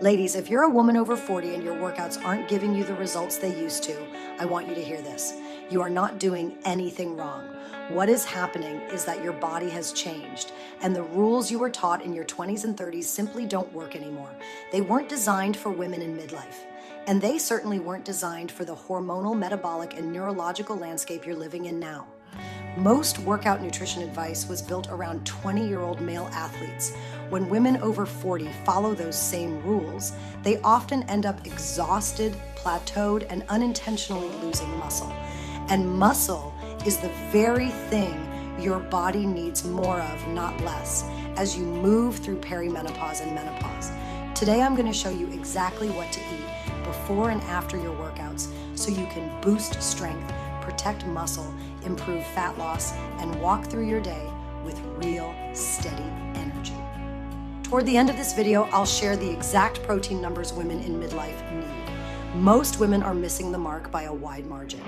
Ladies, if you're a woman over 40 and your workouts aren't giving you the results they used to, I want you to hear this. You are not doing anything wrong. What is happening is that your body has changed, and the rules you were taught in your 20s and 30s simply don't work anymore. They weren't designed for women in midlife, and they certainly weren't designed for the hormonal, metabolic, and neurological landscape you're living in now. Most workout nutrition advice was built around 20-year-old male athletes. When women over 40 follow those same rules, they often end up exhausted, plateaued, and unintentionally losing muscle. And muscle is the very thing your body needs more of, not less, as you move through perimenopause and menopause. Today, I'm going to show you exactly what to eat before and after your workouts so you can boost strength, protect muscle, improve fat loss, and walk through your day with real, steady energy. Toward the end of this video, I'll share the exact protein numbers women in midlife need. Most women are missing the mark by a wide margin.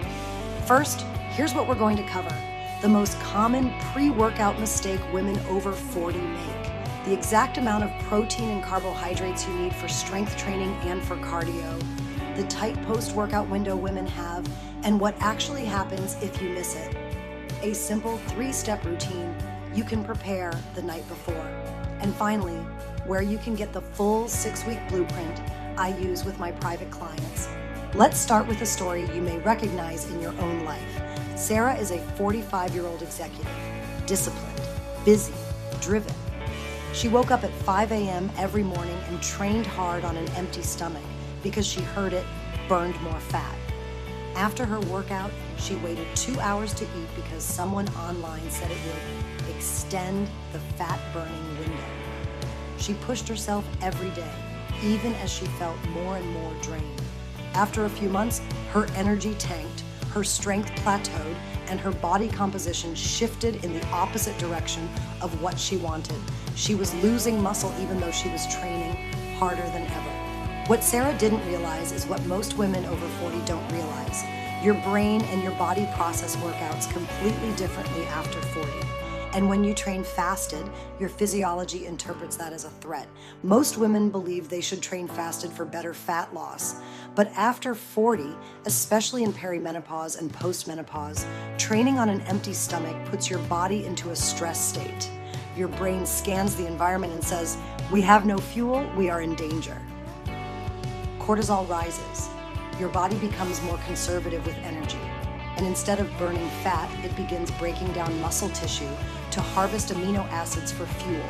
First, here's what we're going to cover: the most common pre-workout mistake women over 40 make, the exact amount of protein and carbohydrates you need for strength training and for cardio, the tight post-workout window women have, and what actually happens if you miss it. A simple 3-step routine you can prepare the night before. And finally, where you can get the full 6-week blueprint I use with my private clients. Let's start with a story you may recognize in your own life. Sarah is a 45-year-old executive, disciplined, busy, driven. She woke up at 5 a.m. every morning and trained hard on an empty stomach because she heard it burned more fat. After her workout, she waited 2 hours to eat because someone online said it would extend the fat-burning window. She pushed herself every day, even as she felt more and more drained. After a few months, her energy tanked, her strength plateaued, and her body composition shifted in the opposite direction of what she wanted. She was losing muscle even though she was training harder than ever. What Sarah didn't realize is what most women over 40 don't realize. Your brain and your body process workouts completely differently after 40. And when you train fasted, your physiology interprets that as a threat. Most women believe they should train fasted for better fat loss. But after 40, especially in perimenopause and postmenopause, training on an empty stomach puts your body into a stress state. Your brain scans the environment and says, "We have no fuel, we are in danger." Cortisol rises. Your body becomes more conservative with energy. And instead of burning fat, it begins breaking down muscle tissue to harvest amino acids for fuel.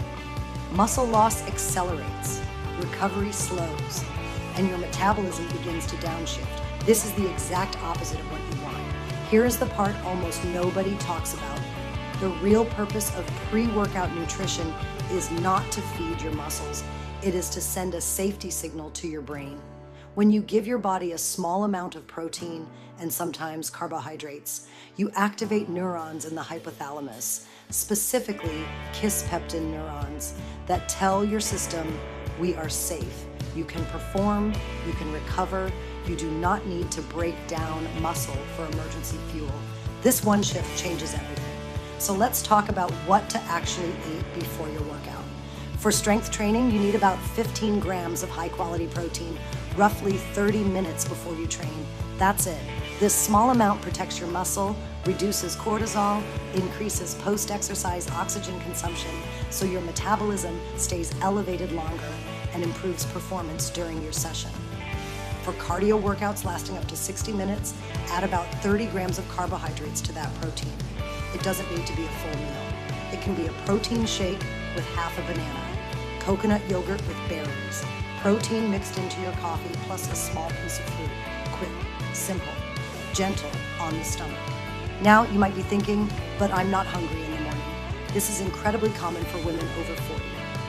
Muscle loss accelerates, recovery slows, and your metabolism begins to downshift. This is the exact opposite of what you want. Here is the part almost nobody talks about. The real purpose of pre-workout nutrition is not to feed your muscles. It is to send a safety signal to your brain. When you give your body a small amount of protein and sometimes carbohydrates, you activate neurons in the hypothalamus, specifically kisspeptin neurons, that tell your system, we are safe. You can perform, you can recover, you do not need to break down muscle for emergency fuel. This one shift changes everything. So let's talk about what to actually eat before your workout. For strength training, you need about 15 grams of high-quality protein, roughly 30 minutes before you train. That's it. This small amount protects your muscle, reduces cortisol, increases post-exercise oxygen consumption, so your metabolism stays elevated longer and improves performance during your session. For cardio workouts lasting up to 60 minutes, add about 30 grams of carbohydrates to that protein. It doesn't need to be a full meal. It can be a protein shake with half a banana, coconut yogurt with berries, protein mixed into your coffee plus a small piece of fruit. Quick, simple, gentle on the stomach. Now you might be thinking, but I'm not hungry in the morning. This is incredibly common for women over 40.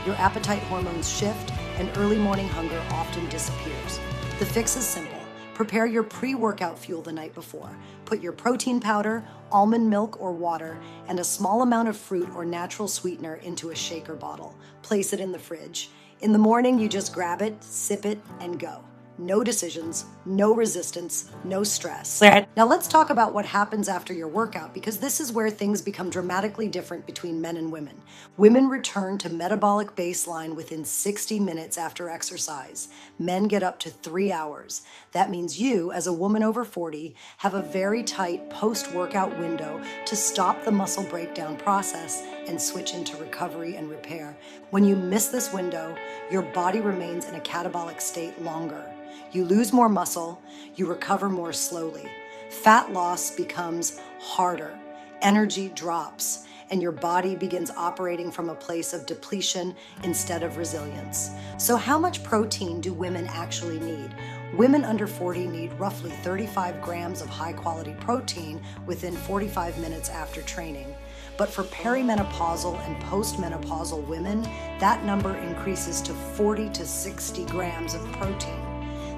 Your appetite hormones shift and early morning hunger often disappears. The fix is simple. Prepare your pre-workout fuel the night before. Put your protein powder, almond milk or water, and a small amount of fruit or natural sweetener into a shaker bottle. Place it in the fridge. In the morning, you just grab it, sip it, and go. no decisions, no resistance, no stress. Clear. Now let's talk about what happens after your workout, because this is where things become dramatically different between men and women. Women return to metabolic baseline within 60 minutes after exercise. Men get up to 3 hours. That means you, as a woman over 40, have a very tight post-workout window to stop the muscle breakdown process and switch into recovery and repair. When you miss this window, your body remains in a catabolic state longer. You lose more muscle, you recover more slowly. Fat loss becomes harder, energy drops, and your body begins operating from a place of depletion instead of resilience. So how much protein do women actually need? Women under 40 need roughly 35 grams of high-quality protein within 45 minutes after training. But for perimenopausal and postmenopausal women, that number increases to 40 to 60 grams of protein.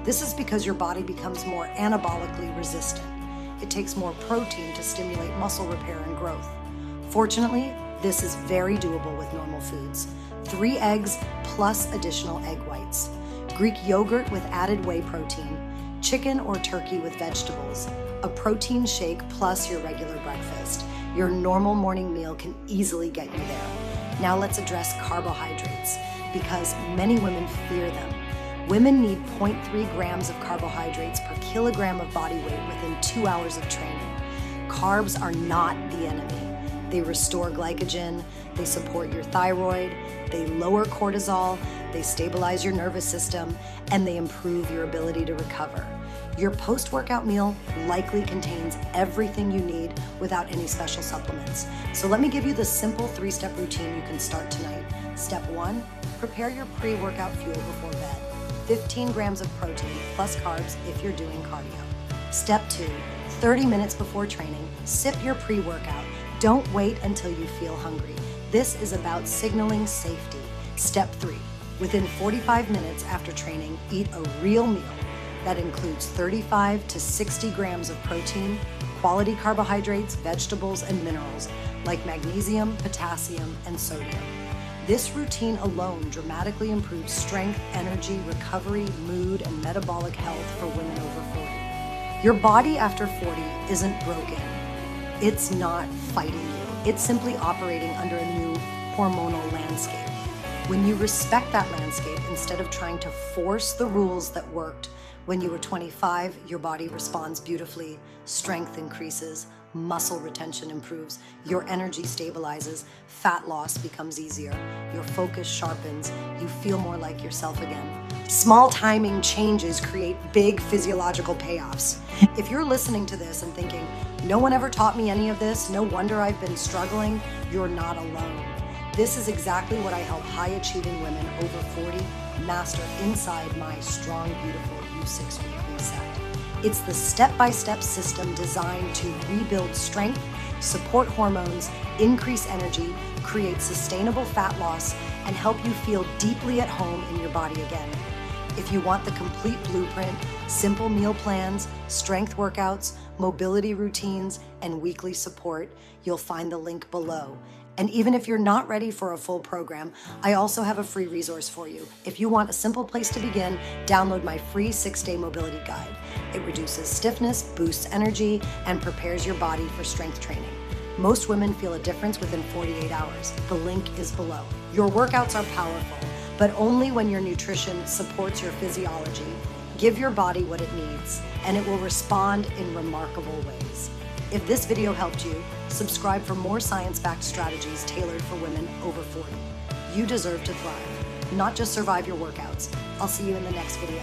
This is because your body becomes more anabolically resistant. It takes more protein to stimulate muscle repair and growth. Fortunately, this is very doable with normal foods. 3 eggs plus additional egg whites, Greek yogurt with added whey protein, chicken or turkey with vegetables, a protein shake plus your regular breakfast. Your normal morning meal can easily get you there. Now let's address carbohydrates, because many women fear them. Women need 0.3 grams of carbohydrates per kilogram of body weight within 2 hours of training. Carbs are not the enemy. They restore glycogen, they support your thyroid, they lower cortisol, they stabilize your nervous system, and they improve your ability to recover. Your post-workout meal likely contains everything you need without any special supplements. So let me give you the simple 3-step routine you can start tonight. Step 1, prepare your pre-workout fuel before bed. 15 grams of protein plus carbs if you're doing cardio. Step 2, 30 minutes before training, sip your pre-workout. Don't wait until you feel hungry. This is about signaling safety. Step 3, within 45 minutes after training, eat a real meal that includes 35 to 60 grams of protein, quality carbohydrates, vegetables, and minerals like magnesium, potassium, and sodium. This routine alone dramatically improves strength, energy, recovery, mood, and metabolic health for women over 40. Your body after 40 isn't broken. It's not fighting you. It's simply operating under a new hormonal landscape. When you respect that landscape instead of trying to force the rules that worked when you were 25, your body responds beautifully, strength increases, muscle retention improves, your energy stabilizes, fat loss becomes easier, your focus sharpens, you feel more like yourself again. Small timing changes create big physiological payoffs. If you're listening to this and thinking, no one ever taught me any of this, no wonder I've been struggling, you're not alone. This is exactly what I help high-achieving women over 40 master inside my Strong, Beautiful U6-week reset. It's the step-by-step system designed to rebuild strength, support hormones, increase energy, create sustainable fat loss, and help you feel deeply at home in your body again. If you want the complete blueprint, simple meal plans, strength workouts, mobility routines, and weekly support, you'll find the link below. And even if you're not ready for a full program, I also have a free resource for you. If you want a simple place to begin, download my free 6-day mobility guide. It reduces stiffness, boosts energy, and prepares your body for strength training. Most women feel a difference within 48 hours. The link is below. Your workouts are powerful, but only when your nutrition supports your physiology. Give your body what it needs, and it will respond in remarkable ways. If this video helped you, subscribe for more science-backed strategies tailored for women over 40. You deserve to thrive, not just survive your workouts. I'll see you in the next video.